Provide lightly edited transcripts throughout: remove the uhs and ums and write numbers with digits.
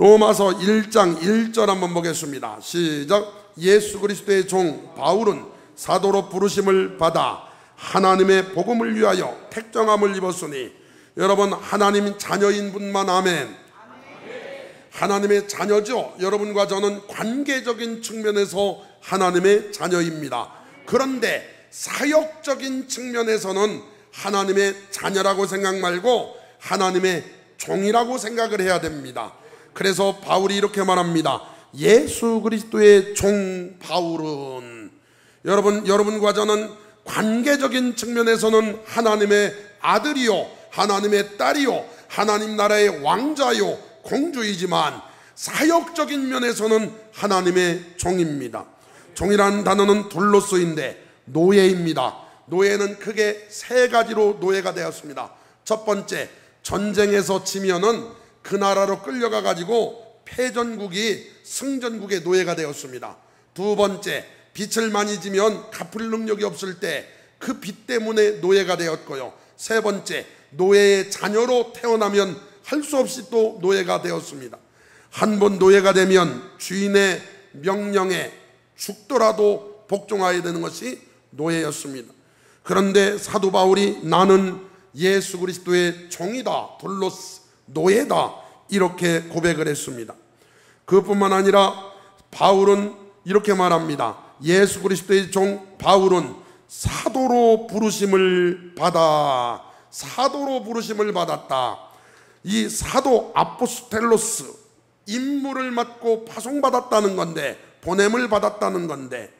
로마서 1장 1절 한번 보겠습니다. 시작. 예수 그리스도의 종 바울은 사도로 부르심을 받아 하나님의 복음을 위하여 택정함을 입었으니, 여러분 하나님 자녀인 분만 아멘. 하나님의 자녀죠. 여러분과 저는 관계적인 측면에서 하나님의 자녀입니다. 그런데 사역적인 측면에서는 하나님의 자녀라고 생각 말고 하나님의 종이라고 생각을 해야 됩니다. 그래서 바울이 이렇게 말합니다. 예수 그리스도의 종 바울은, 여러분과 저는 관계적인 측면에서는 하나님의 아들이요, 하나님의 딸이요, 하나님 나라의 왕자요, 공주이지만 사역적인 면에서는 하나님의 종입니다. 종이라는 단어는 둘로쓰인데 노예입니다. 노예는 크게 세 가지로 노예가 되었습니다. 첫 번째, 전쟁에서 지면은 그 나라로 끌려가 가지고 패전국이 승전국의 노예가 되었습니다. 두 번째, 빚을 많이 지면 갚을 능력이 없을 때 그 빚 때문에 노예가 되었고요. 세 번째, 노예의 자녀로 태어나면 할 수 없이 또 노예가 되었습니다. 한 번 노예가 되면 주인의 명령에 죽더라도 복종하여야 되는 것이 노예였습니다. 그런데 사도 바울이 나는 예수 그리스도의 종이다, 둘로스 노예다, 이렇게 고백을 했습니다. 그뿐만 아니라 바울은 이렇게 말합니다. 예수 그리스도의 종 바울은 사도로 부르심을 받았다. 이 사도 아포스텔로스, 임무를 맡고 파송받았다는 건데, 보냄을 받았다는 건데,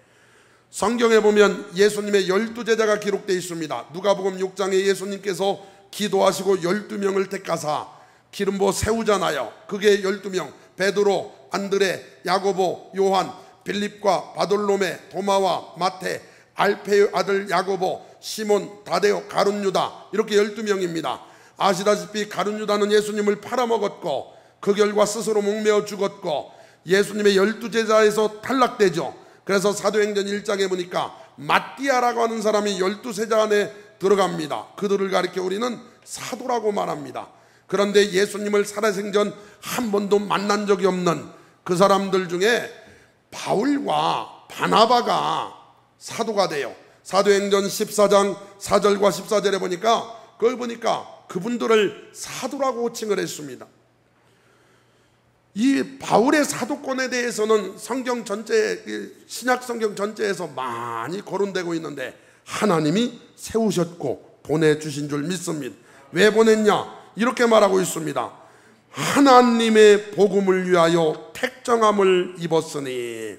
성경에 보면 예수님의 12제자가 기록되어 있습니다. 누가복음 6장에 예수님께서 기도하시고 12명을 택하사 기름 부어 세우잖아요. 그게 12명, 베드로, 안드레, 야고보, 요한, 빌립과 바돌로메, 도마와 마테, 알페의 아들 야고보, 시몬, 다데오, 가룟 유다, 이렇게 12명입니다. 아시다시피 가룟 유다는 예수님을 팔아먹었고 그 결과 스스로 목매어 죽었고 예수님의 12제자에서 탈락되죠. 그래서 사도행전 1장에 보니까 마띠아라고 하는 사람이 12제자 안에 들어갑니다. 그들을 가리켜 우리는 사도라고 말합니다. 그런데 예수님을 살아생전 한 번도 만난 적이 없는 그 사람들 중에 바울과 바나바가 사도가 돼요. 사도행전 14장 4절과 14절에 보니까 그분들을 사도라고 칭을 했습니다. 이 바울의 사도권에 대해서는 성경 전체, 신약 성경 전체에서 많이 거론되고 있는데 하나님이 세우셨고 보내주신 줄 믿습니다. 왜 보냈냐? 이렇게 말하고 있습니다. 하나님의 복음을 위하여 택정함을 입었으니.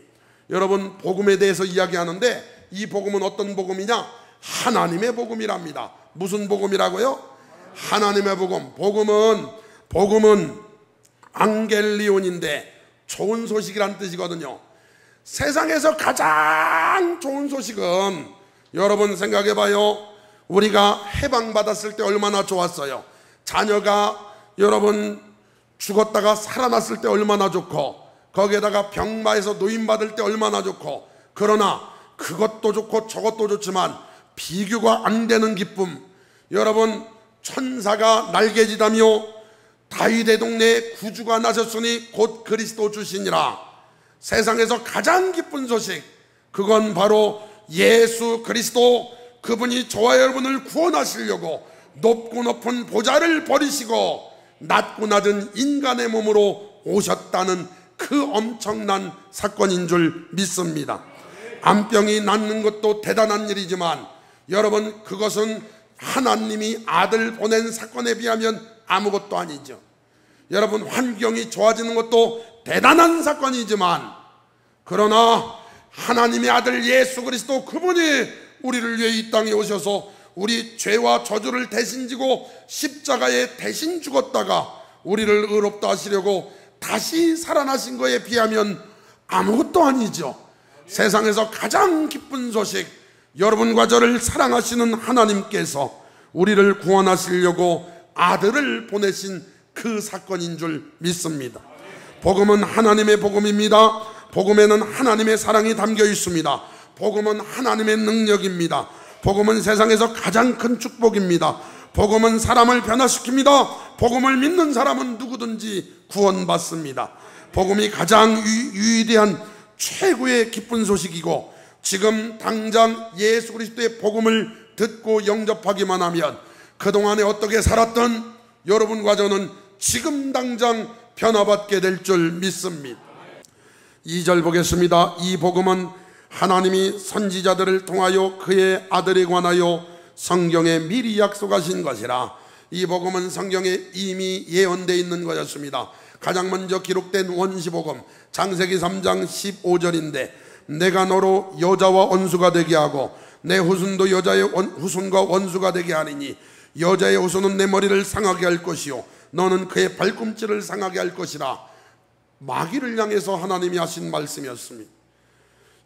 여러분, 복음에 대해서 이야기하는데 이 복음은 어떤 복음이냐? 하나님의 복음이랍니다. 무슨 복음이라고요? 하나님의 복음. 복음은 앙겔리온인데 좋은 소식이란 뜻이거든요. 세상에서 가장 좋은 소식은, 여러분 생각해봐요. 우리가 해방받았을 때 얼마나 좋았어요. 자녀가 여러분 죽었다가 살아났을 때 얼마나 좋고, 거기에다가 병마에서 노임받을 때 얼마나 좋고. 그러나 그것도 좋고 저것도 좋지만 비교가 안 되는 기쁨, 여러분 천사가 날개짓하며 다윗의 동네에 구주가 나셨으니 곧 그리스도 주시니라. 세상에서 가장 기쁜 소식, 그건 바로 예수 그리스도, 그분이 저와 여러분을 구원하시려고 높고 높은 보좌를 버리시고 낮고 낮은 인간의 몸으로 오셨다는 그 엄청난 사건인 줄 믿습니다. 암병이 낫는 것도 대단한 일이지만 여러분, 그것은 하나님이 아들 보낸 사건에 비하면 아무것도 아니죠. 여러분, 환경이 좋아지는 것도 대단한 사건이지만, 그러나 하나님의 아들 예수 그리스도, 그분이 우리를 위해 이 땅에 오셔서 우리 죄와 저주를 대신 지고 십자가에 대신 죽었다가 우리를 의롭다 하시려고 다시 살아나신 거에 비하면 아무것도 아니죠. 세상에서 가장 기쁜 소식, 여러분과 저를 사랑하시는 하나님께서 우리를 구원하시려고 아들을 보내신 그 사건인 줄 믿습니다. 복음은 하나님의 복음입니다. 복음에는 하나님의 사랑이 담겨 있습니다. 복음은 하나님의 능력입니다. 복음은 세상에서 가장 큰 축복입니다. 복음은 사람을 변화시킵니다. 복음을 믿는 사람은 누구든지 구원받습니다. 복음이 가장 위대한 최고의 기쁜 소식이고, 지금 당장 예수 그리스도의 복음을 듣고 영접하기만 하면 그동안에 어떻게 살았던 여러분과 저는 지금 당장 변화받게 될 줄 믿습니다. 2절 보겠습니다. 이 복음은 하나님이 선지자들을 통하여 그의 아들에 관하여 성경에 미리 약속하신 것이라. 이 복음은 성경에 이미 예언되어 있는 것이었습니다. 가장 먼저 기록된 원시복음 창세기 3장 15절인데, 내가 너로 여자와 원수가 되게 하고 내 후손도 여자의 후손과 원수가 되게 하리니 여자의 후손은 내 머리를 상하게 할 것이요 너는 그의 발꿈치를 상하게 할 것이라. 마귀를 향해서 하나님이 하신 말씀이었습니다.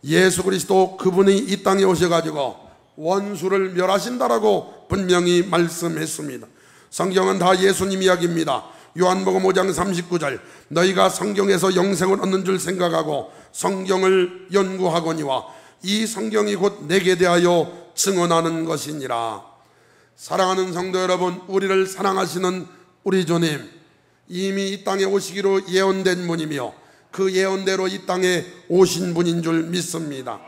예수 그리스도 그분이 이 땅에 오셔가지고 원수를 멸하신다라고 분명히 말씀했습니다. 성경은 다 예수님 이야기입니다. 요한복음 5장 39절, 너희가 성경에서 영생을 얻는 줄 생각하고 성경을 연구하거니와 이 성경이 곧 내게 대하여 증언하는 것이니라. 사랑하는 성도 여러분, 우리를 사랑하시는 우리 주님, 이미 이 땅에 오시기로 예언된 분이며 그 예언대로 이 땅에 오신 분인 줄 믿습니다.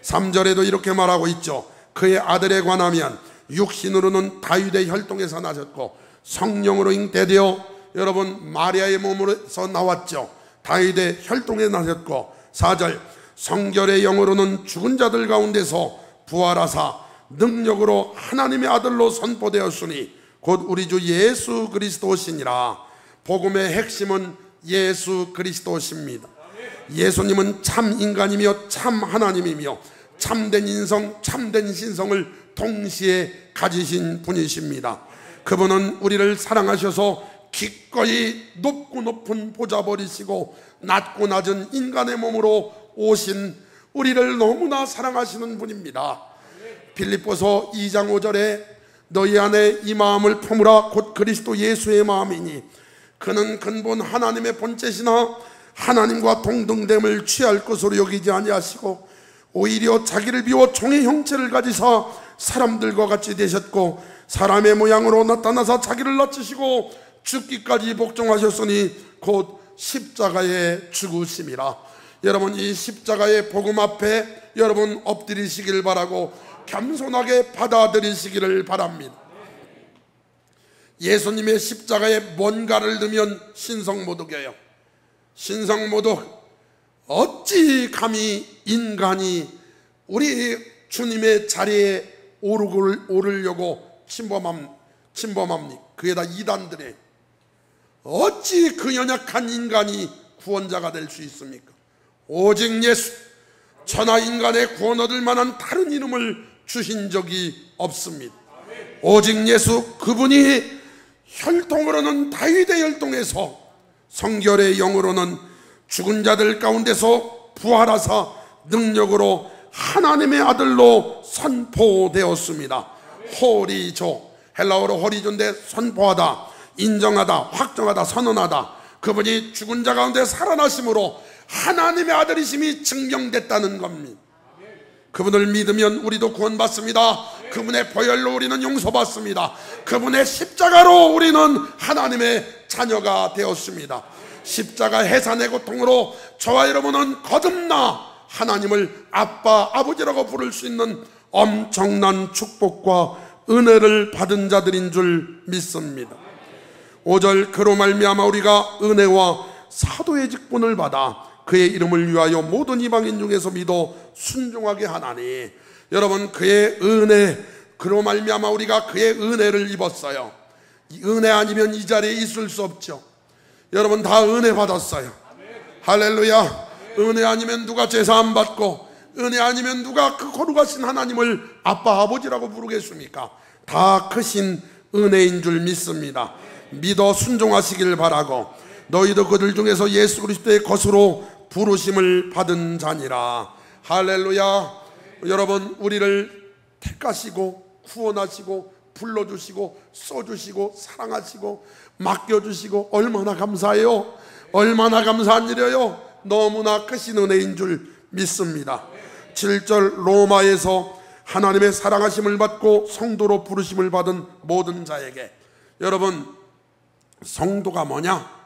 3절에도 이렇게 말하고 있죠. 그의 아들에 관하면 육신으로는 다윗의 혈통에서 나셨고 성령으로 잉태되어, 여러분, 마리아의 몸으로서 나왔죠. 다윗의 혈통에 나셨고, 4절, 성결의 영으로는 죽은 자들 가운데서 부활하사 능력으로 하나님의 아들로 선포되었으니 곧 우리 주 예수 그리스도시니라. 복음의 핵심은 예수 그리스도십니다. 예수님은 참 인간이며 참 하나님이며 참된 인성, 참된 신성을 동시에 가지신 분이십니다. 그분은 우리를 사랑하셔서 기꺼이 높고 높은 보좌 버리시고 낮고 낮은 인간의 몸으로 오신 우리를 너무나 사랑하시는 분입니다. 빌립보서 2장 5절에 너희 안에 이 마음을 품으라 곧 그리스도 예수의 마음이니 그는 근본 하나님의 본체시나 하나님과 동등됨을 취할 것으로 여기지 아니하시고 오히려 자기를 비워 종의 형체를 가지사 사람들과 같이 되셨고 사람의 모양으로 나타나사 자기를 낮추시고 죽기까지 복종하셨으니 곧 십자가에 죽으심이라. 여러분, 이 십자가의 복음 앞에 여러분 엎드리시길 바라고 겸손하게 받아들이시기를 바랍니다. 예수님의 십자가에 뭔가를 넣으면 신성모독이에요. 신성모독. 어찌 감히 인간이 우리 주님의 자리에 오르려고 침범합니까? 그게 다 이단들의, 어찌 그 연약한 인간이 구원자가 될 수 있습니까? 오직 예수, 천하 인간의 구원 얻을 만한 다른 이름을 주신 적이 없습니다. 오직 예수, 그분이 혈통으로는 다윗의 혈통에서 성결의 영으로는 죽은 자들 가운데서 부활하사 능력으로 하나님의 아들로 선포되었습니다. 호리조, 헬라어로 호리조인데 선포하다, 인정하다, 확정하다, 선언하다. 그분이 죽은 자 가운데 살아나심으로 하나님의 아들이심이 증명됐다는 겁니다. 그분을 믿으면 우리도 구원받습니다. 그분의 보혈로 우리는 용서받습니다. 그분의 십자가로 우리는 하나님의 자녀가 되었습니다. 십자가 해산의 고통으로 저와 여러분은 거듭나 하나님을 아빠, 아버지라고 부를 수 있는 엄청난 축복과 은혜를 받은 자들인 줄 믿습니다. 5절, 그로 말미암아 우리가 은혜와 사도의 직분을 받아 그의 이름을 위하여 모든 이방인 중에서 믿어 순종하게 하나니. 여러분, 그의 은혜, 그로 말미암아 우리가 그의 은혜를 입었어요. 이 은혜 아니면 이 자리에 있을 수 없죠. 여러분 다 은혜 받았어요. 할렐루야. 은혜 아니면 누가 제사함 받고, 은혜 아니면 누가 그 거룩하신 하나님을 아빠, 아버지라고 부르겠습니까? 다 크신 은혜인 줄 믿습니다. 믿어 순종하시길 바라고, 너희도 그들 중에서 예수 그리스도의 것으로 부르심을 받은 자니라. 할렐루야. 여러분, 우리를 택하시고 구원하시고 불러주시고 써주시고 사랑하시고 맡겨주시고 얼마나 감사해요. 얼마나 감사한 일이에요. 너무나 크신 은혜인 줄 믿습니다. 7절, 로마에서 하나님의 사랑하심을 받고 성도로 부르심을 받은 모든 자에게. 여러분, 성도가 뭐냐?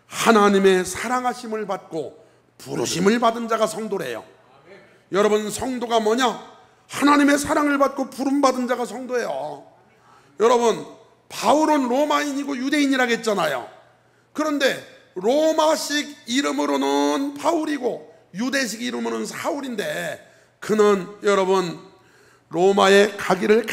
하나님의 사랑하심을 받고 부르심을 받은 자가 성도래요. 여러분, 성도가 뭐냐? 하나님의 사랑을 받고 부름 받은 자가 성도예요. 여러분, 바울은 로마인이고 유대인이라고 했잖아요. 그런데 로마식 이름으로는 바울이고 유대식 이름으로는 사울인데, 그는 여러분 로마에 가기를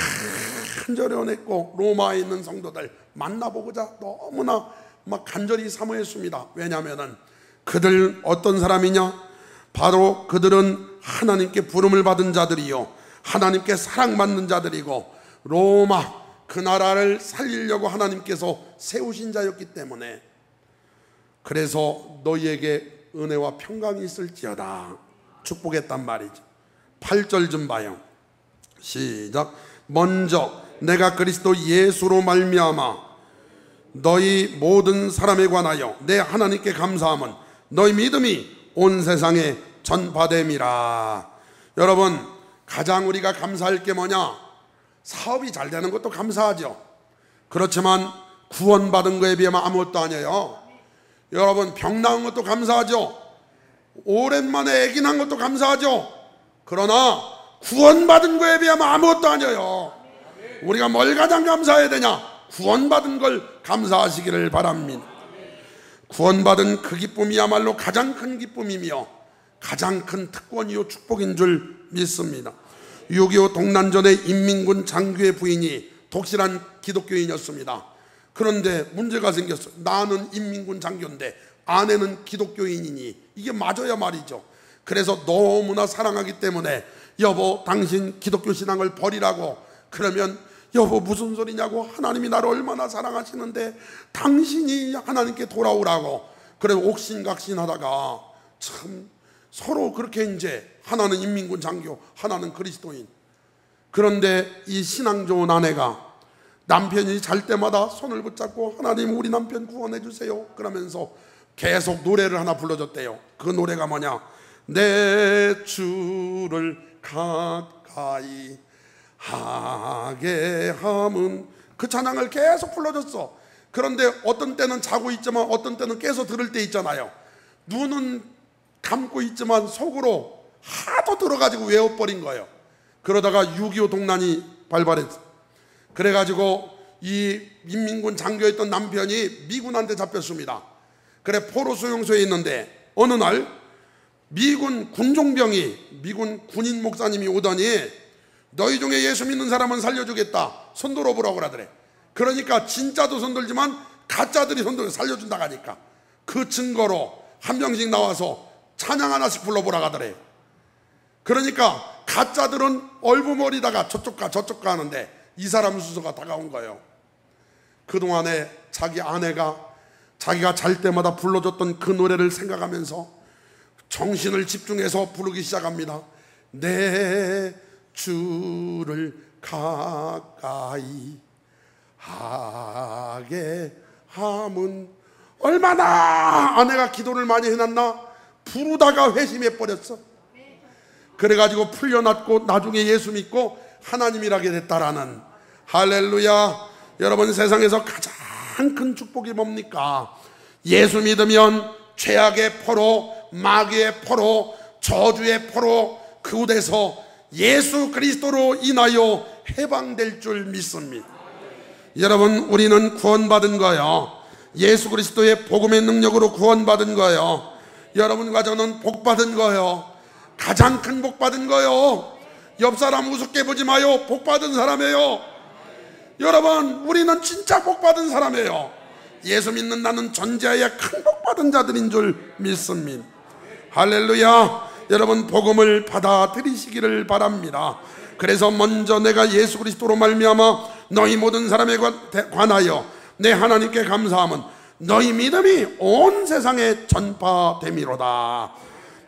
간절히 원했고 로마에 있는 성도들 만나보고자 너무나 막 간절히 사모했습니다. 왜냐하면 그들 어떤 사람이냐? 바로 그들은 하나님께 부름을 받은 자들이요, 하나님께 사랑받는 자들이고, 로마 그 나라를 살리려고 하나님께서 세우신 자였기 때문에, 그래서 너희에게 은혜와 평강이 있을지어다 축복했단 말이죠. 8절 좀 봐요. 시작. 먼저 내가 그리스도 예수로 말미암아 너희 모든 사람에 관하여 내 하나님께 감사함은 너희 믿음이 온 세상에 전파됨이라. 여러분, 가장 우리가 감사할 게 뭐냐? 사업이 잘 되는 것도 감사하죠. 그렇지만 구원받은 거에 비하면 아무것도 아니에요. 여러분, 병 나은 것도 감사하죠. 오랜만에 아기 난 것도 감사하죠. 그러나 구원받은 거에 비하면 아무것도 아니에요. 우리가 뭘 가장 감사해야 되냐? 구원받은 걸 감사하시기를 바랍니다. 구원받은 그 기쁨이야말로 가장 큰 기쁨이며 가장 큰 특권이요 축복인 줄 믿습니다. 6.25 동란전의 인민군 장교의 부인이 독실한 기독교인이었습니다. 그런데 문제가 생겼어요. 나는 인민군 장교인데 아내는 기독교인이니 이게 맞아야 말이죠. 그래서 너무나 사랑하기 때문에 여보, 당신 기독교 신앙을 버리라고. 그러면 여보, 무슨 소리냐고. 하나님이 나를 얼마나 사랑하시는데 당신이 하나님께 돌아오라고. 그래서 옥신각신하다가 참 서로 그렇게 이제 하나는 인민군 장교, 하나는 그리스도인. 그런데 이 신앙 좋은 아내가 남편이 잘 때마다 손을 붙잡고 하나님 우리 남편 구원해 주세요 그러면서 계속 노래를 하나 불러줬대요. 그 노래가 뭐냐? 내 주를 가까이 하게 함은, 그 찬양을 계속 불러줬어. 그런데 어떤 때는 자고 있지만 어떤 때는 깨서 들을 때 있잖아요. 눈은 감고 있지만 속으로 하도 들어가지고 외워버린 거예요. 그러다가 6.25 동란이 발발했어. 그래가지고 이 인민군 장교였던 남편이 미군한테 잡혔습니다. 그래 포로 수용소에 있는데 어느 날 미군 군종병이, 미군 군인 목사님이 오더니 너희 중에 예수 믿는 사람은 살려주겠다, 손 들어보라고 그러더래. 그러니까 진짜도 손들지만 가짜들이 손들어 살려준다고 하니까 그 증거로 한 명씩 나와서 찬양 하나씩 불러보라 하더래. 그러니까 가짜들은 얼부머리다가 저쪽 가 저쪽 가 하는데 이 사람 순서가 다가온 거예요. 그동안에 자기 아내가 자기가 잘 때마다 불러줬던 그 노래를 생각하면서 정신을 집중해서 부르기 시작합니다. 내 주를 가까이 하게 함은, 얼마나 아내가 기도를 많이 해놨나? 부르다가 회심해버렸어. 그래가지고 풀려났고 나중에 예수 믿고 하나님이라게 됐다라는. 할렐루야. 여러분, 세상에서 가장 큰 축복이 뭡니까? 예수 믿으면 죄악의 포로, 마귀의 포로, 저주의 포로 그곳에서 예수 그리스도로 인하여 해방될 줄 믿습니다. 여러분, 우리는 구원받은 거예요. 예수 그리스도의 복음의 능력으로 구원받은 거예요. 여러분과 저는 복받은 거예요. 가장 큰 복받은 거예요. 옆 사람 우습게 보지 마요. 복받은 사람이에요. 여러분, 우리는 진짜 복받은 사람이에요. 예수 믿는 나는 전지하에 큰 복받은 자들인 줄 믿습니다. 할렐루야. 여러분, 복음을 받아들이시기를 바랍니다. 그래서 먼저 내가 예수 그리스도로 말미암아 너희 모든 사람에 관하여 내 하나님께 감사함은 너희 믿음이 온 세상에 전파됨이로다.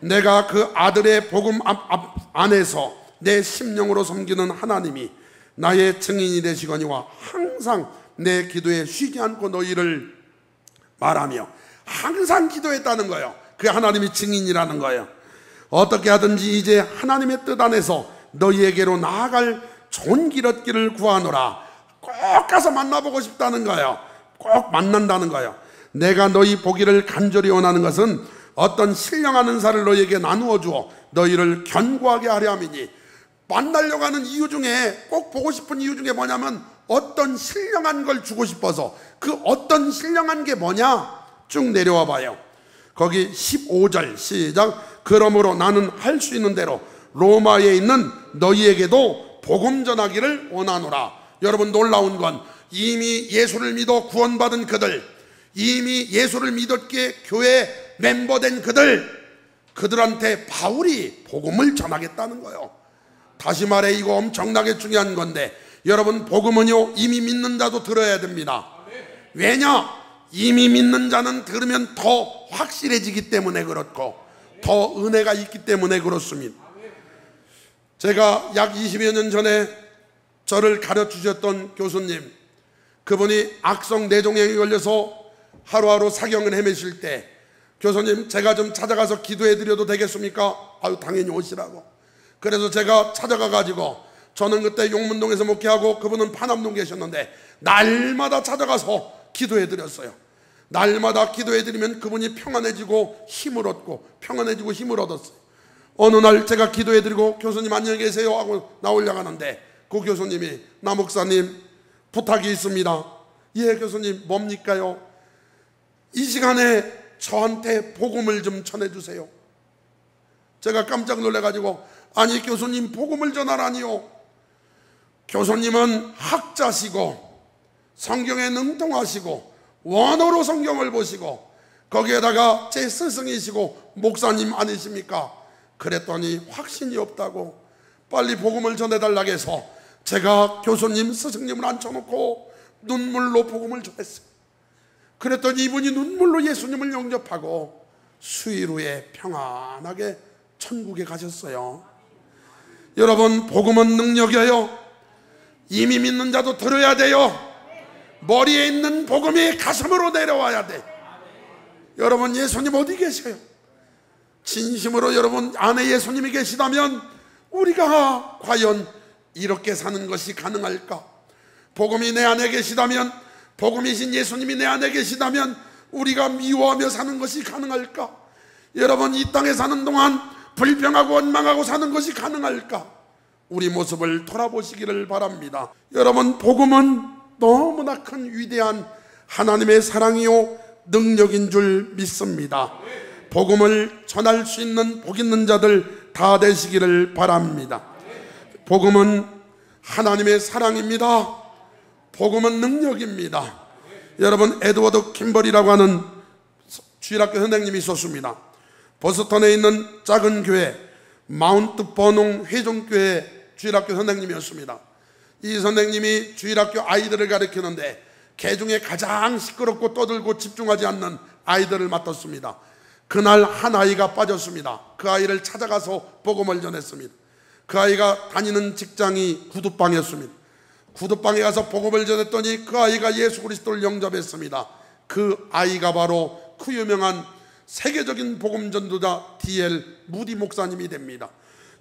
내가 그 아들의 복음 안에서 내 심령으로 섬기는 하나님이 나의 증인이 되시거니와 항상 내 기도에 쉬지 않고 너희를 말하며, 항상 기도했다는 거예요. 그 하나님이 증인이라는 거예요. 어떻게 하든지 이제 하나님의 뜻 안에서 너희에게로 나아갈 좋은 길 얻기를 구하노라. 꼭 가서 만나보고 싶다는 거예요. 꼭 만난다는 거예요. 내가 너희 보기를 간절히 원하는 것은 어떤 신령한 살을 너희에게 나누어 주어 너희를 견고하게 하려 함이니, 만나려고 하는 이유 중에 꼭 보고 싶은 이유 중에 뭐냐면 어떤 신령한 걸 주고 싶어서. 그 어떤 신령한 게 뭐냐 쭉 내려와 봐요. 거기 15절 시작. 그러므로 나는 할 수 있는 대로 로마에 있는 너희에게도 복음 전하기를 원하노라. 여러분, 놀라운 건 이미 예수를 믿어 구원받은 그들, 이미 예수를 믿었기에 교회 멤버된 그들한테 바울이 복음을 전하겠다는 거예요. 다시 말해, 이거 엄청나게 중요한 건데, 여러분, 복음은요 이미 믿는 자도 들어야 됩니다. 왜냐? 이미 믿는 자는 들으면 더 확실해지기 때문에 그렇고, 더 은혜가 있기 때문에 그렇습니다. 제가 약 20여 년 전에 저를 가르치셨던 교수님, 그분이 악성 뇌종양에 걸려서 하루하루 사경을 헤매실 때, 교수님, 제가 좀 찾아가서 기도해 드려도 되겠습니까? 아유, 당연히 오시라고. 그래서 제가 찾아가 가지고, 저는 그때 용문동에서 목회하고 그분은 파남동 계셨는데 날마다 찾아가서 기도해 드렸어요. 날마다 기도해 드리면 그분이 평안해지고 힘을 얻고, 평안해지고 힘을 얻었어요. 어느 날 제가 기도해 드리고 교수님 안녕히 계세요 하고 나오려고 하는데, 그 교수님이, 나 목사님 부탁이 있습니다. 예, 교수님, 뭡니까요? 이 시간에 저한테 복음을 좀 전해주세요. 제가 깜짝 놀래가지고, 아니 교수님, 복음을 전하라니요? 교수님은 학자시고 성경에 능통하시고 원어로 성경을 보시고 거기에다가 제 스승이시고 목사님 아니십니까? 그랬더니 확신이 없다고 빨리 복음을 전해달라고 해서 제가 교수님, 스승님을 앉혀놓고 눈물로 복음을 전했어요. 그랬더니 이분이 눈물로 예수님을 영접하고 수일 후에 평안하게 천국에 가셨어요. 여러분, 복음은 능력이에요. 이미 믿는 자도 들어야 돼요. 머리에 있는 복음이 가슴으로 내려와야 돼. 여러분, 예수님 어디 계세요? 진심으로 여러분 안에 예수님이 계시다면 우리가 과연 이렇게 사는 것이 가능할까? 복음이 내 안에 계시다면, 복음이신 예수님이 내 안에 계시다면 우리가 미워하며 사는 것이 가능할까? 여러분, 이 땅에 사는 동안 불평하고 원망하고 사는 것이 가능할까? 우리 모습을 돌아보시기를 바랍니다. 여러분, 복음은 너무나 큰 위대한 하나님의 사랑이요 능력인 줄 믿습니다. 복음을 전할 수 있는 복 있는 자들 다 되시기를 바랍니다. 복음은 하나님의 사랑입니다. 복음은 능력입니다. 여러분, 에드워드 김벌이라고 하는 주일학교 선생님이 있었습니다. 보스턴에 있는 작은 교회 마운트 버농 회종교회 주일학교 선생님이었습니다. 이 선생님이 주일학교 아이들을 가르치는데 개중에 가장 시끄럽고 떠들고 집중하지 않는 아이들을 맡았습니다. 그날 한 아이가 빠졌습니다. 그 아이를 찾아가서 복음을 전했습니다. 그 아이가 다니는 직장이 구두방이었습니다. 구두방에 가서 복음을 전했더니 그 아이가 예수 그리스도를 영접했습니다. 그 아이가 바로 그 유명한 세계적인 복음 전도자 D.L. 무디 목사님이 됩니다.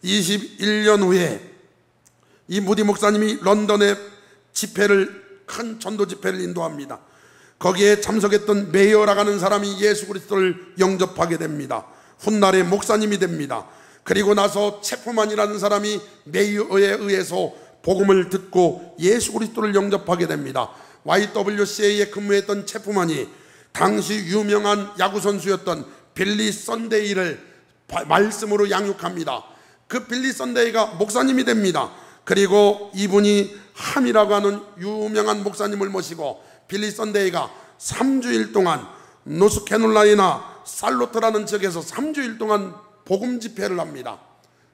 21년 후에 이 무디 목사님이 런던에 큰 전도 집회를 인도합니다. 거기에 참석했던 메이어라고 하는 사람이 예수 그리스도를 영접하게 됩니다. 훗날에 목사님이 됩니다. 그리고 나서 체프만이라는 사람이 메이어에 의해서 복음을 듣고 예수 그리스도를 영접하게 됩니다. YWCA에 근무했던 체프만이 당시 유명한 야구선수였던 빌리 선데이를 말씀으로 양육합니다. 그 빌리 선데이가 목사님이 됩니다. 그리고 이분이 함이라고 하는 유명한 목사님을 모시고 빌리 선데이가 3주일 동안 노스캐롤라이나 살로트라는 지역에서 3주일 동안 복음 집회를 합니다.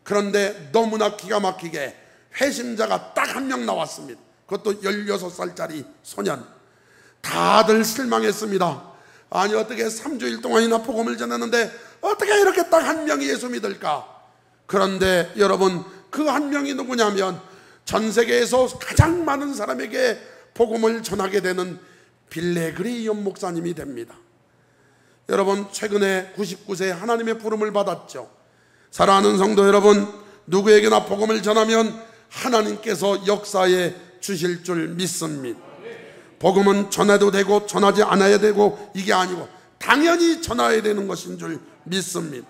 그런데 너무나 기가 막히게 회심자가 딱 한 명 나왔습니다. 그것도 16살짜리 소년. 다들 실망했습니다. 아니, 어떻게 3주일 동안이나 복음을 전했는데 어떻게 이렇게 딱 한 명이 예수 믿을까? 그런데 여러분, 그 한 명이 누구냐면 전 세계에서 가장 많은 사람에게 복음을 전하게 되는 빌레 그레이엄 목사님이 됩니다. 여러분, 최근에 99세 하나님의 부름을 받았죠. 사랑하는 성도 여러분, 누구에게나 복음을 전하면 하나님께서 역사에 주실 줄 믿습니다. 복음은 전해도 되고 전하지 않아야 되고 이게 아니고 당연히 전해야 되는 것인 줄 믿습니다.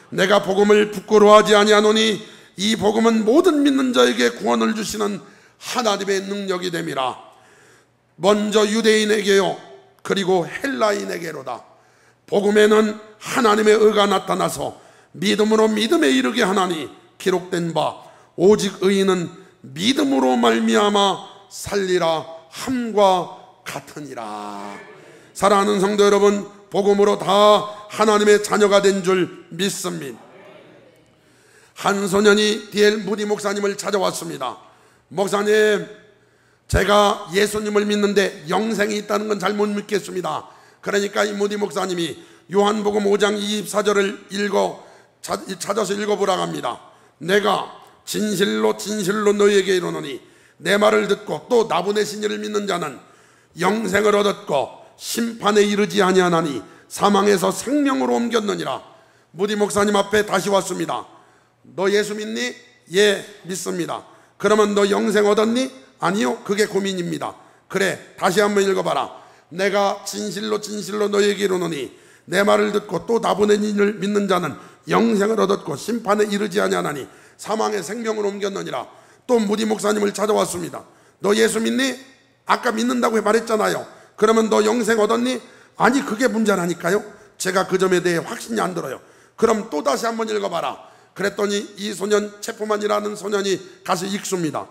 내가 복음을 부끄러워하지 아니하노니 이 복음은 모든 믿는 자에게 구원을 주시는 하나님의 능력이 됨이라. 먼저 유대인에게요 그리고 헬라인에게로다. 복음에는 하나님의 의가 나타나서 믿음으로 믿음에 이르게 하나니 기록된 바 오직 의인은 믿음으로 말미암아 살리라 함과 같으니라. 사랑하는 성도 여러분, 복음으로 다 하나님의 자녀가 된 줄 믿습니다. 한 소년이 D.L. 무디 목사님을 찾아왔습니다. 목사님, 제가 예수님을 믿는데 영생이 있다는 건 잘 못 믿겠습니다. 그러니까 이 무디 목사님이 요한복음 5장 24절을 찾아서 읽어보라고 합니다. 내가 진실로 진실로 너희에게 이르노니 내 말을 듣고 또 나보내신 이를 믿는 자는 영생을 얻었고 심판에 이르지 아니하나니 사망에서 생명으로 옮겼느니라. 무디 목사님 앞에 다시 왔습니다. 너 예수 믿니? 예, 믿습니다. 그러면 너 영생 얻었니? 아니요, 그게 고민입니다. 그래, 다시 한번 읽어봐라. 내가 진실로 진실로 너희에게 이르노니 내 말을 듣고 또 나보낸 이를 믿는 자는 영생을 얻었고 심판에 이르지 아니하나니 사망의 생명을 옮겼느니라. 또 무디 목사님을 찾아왔습니다. 너 예수 믿니? 아까 믿는다고 말했잖아요. 그러면 너 영생 얻었니? 아니, 그게 문제라니까요. 제가 그 점에 대해 확신이 안 들어요. 그럼 또 다시 한번 읽어봐라. 그랬더니 이 소년, 체포만이라는 소년이 가서 읽습니다.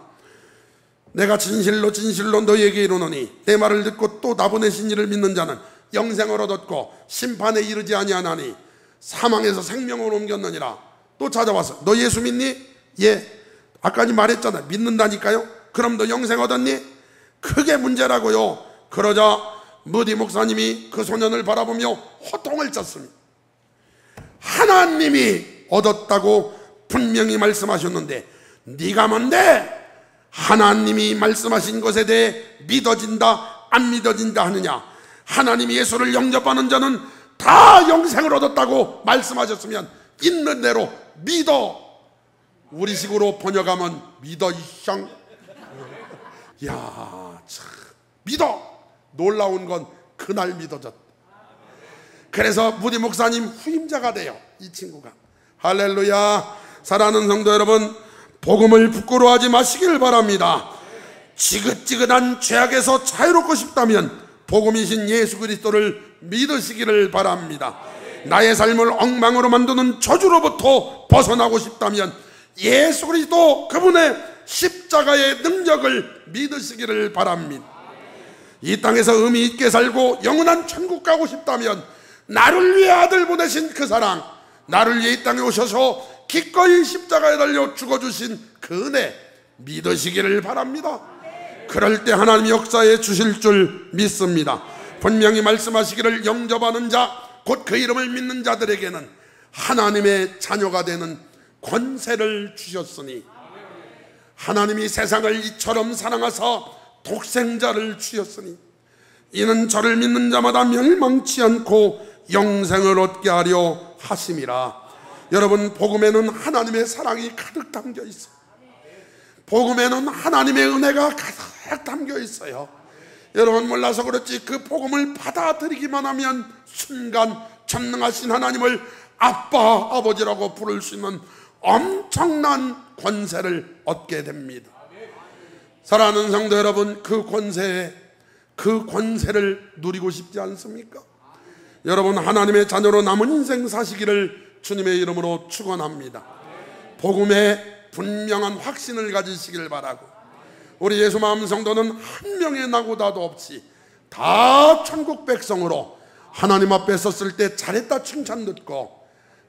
내가 진실로 진실로 너희에게 이르노니 내 말을 듣고 또 나보내신 이를 믿는 자는 영생을 얻었고 심판에 이르지 아니하나니 사망에서 생명으로 옮겼느니라. 또 찾아와서 너 예수 믿니? 예, 아까 말했잖아. 믿는다니까요. 그럼 너 영생 얻었니? 그게 문제라고요. 그러자 무디 목사님이 그 소년을 바라보며 호통을 쳤습니다. 하나님이 얻었다고 분명히 말씀하셨는데 네가 뭔데 하나님이 말씀하신 것에 대해 믿어진다 안 믿어진다 하느냐? 하나님이 예수를 영접하는 자는 다 영생을 얻었다고 말씀하셨으면 있는 대로 믿어. 우리식으로 번역하면 믿어 이샹. 야, 참 믿어. 놀라운 건 그날 믿어졌다. 그래서 무디 목사님 후임자가 돼요, 이 친구가. 할렐루야. 사랑하는 성도 여러분, 복음을 부끄러워하지 마시길 바랍니다. 지긋지긋한 죄악에서 자유롭고 싶다면 복음이신 예수 그리스도를 믿으시기를 바랍니다. 나의 삶을 엉망으로 만드는 저주로부터 벗어나고 싶다면 예수 그리스도 그분의 십자가의 능력을 믿으시기를 바랍니다. 이 땅에서 의미 있게 살고 영원한 천국 가고 싶다면 나를 위해 아들 보내신 그 사랑, 나를 위해 이 땅에 오셔서 기꺼이 십자가에 달려 죽어주신 그 은혜 믿으시기를 바랍니다. 그럴 때 하나님이 역사해 주실 줄 믿습니다. 분명히 말씀하시기를 영접하는 자, 곧 그 이름을 믿는 자들에게는 하나님의 자녀가 되는 권세를 주셨으니 하나님이 세상을 이처럼 사랑하사 독생자를 주셨으니 이는 저를 믿는 자마다 멸망치 않고 영생을 얻게 하려 하심이라. 여러분, 복음에는 하나님의 사랑이 가득 담겨 있어요. 복음에는 하나님의 은혜가 가득 담겨 있어요. 여러분 몰라서 그렇지 그 복음을 받아들이기만 하면 순간 전능하신 하나님을 아빠, 아버지라고 부를 수 있는 엄청난 권세를 얻게 됩니다. 사랑하는 성도 여러분, 그 권세를 누리고 싶지 않습니까? 여러분, 하나님의 자녀로 남은 인생 사시기를 주님의 이름으로 축원합니다. 복음에 분명한 확신을 가지시길 바라고, 우리 예수 마음 성도는 한 명의 낙오다도 없이 다 천국 백성으로 하나님 앞에 섰을 때 잘했다 칭찬 듣고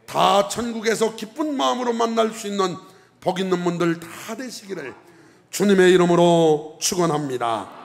다 천국에서 기쁜 마음으로 만날 수 있는 복 있는 분들 다 되시기를 주님의 이름으로 축원합니다.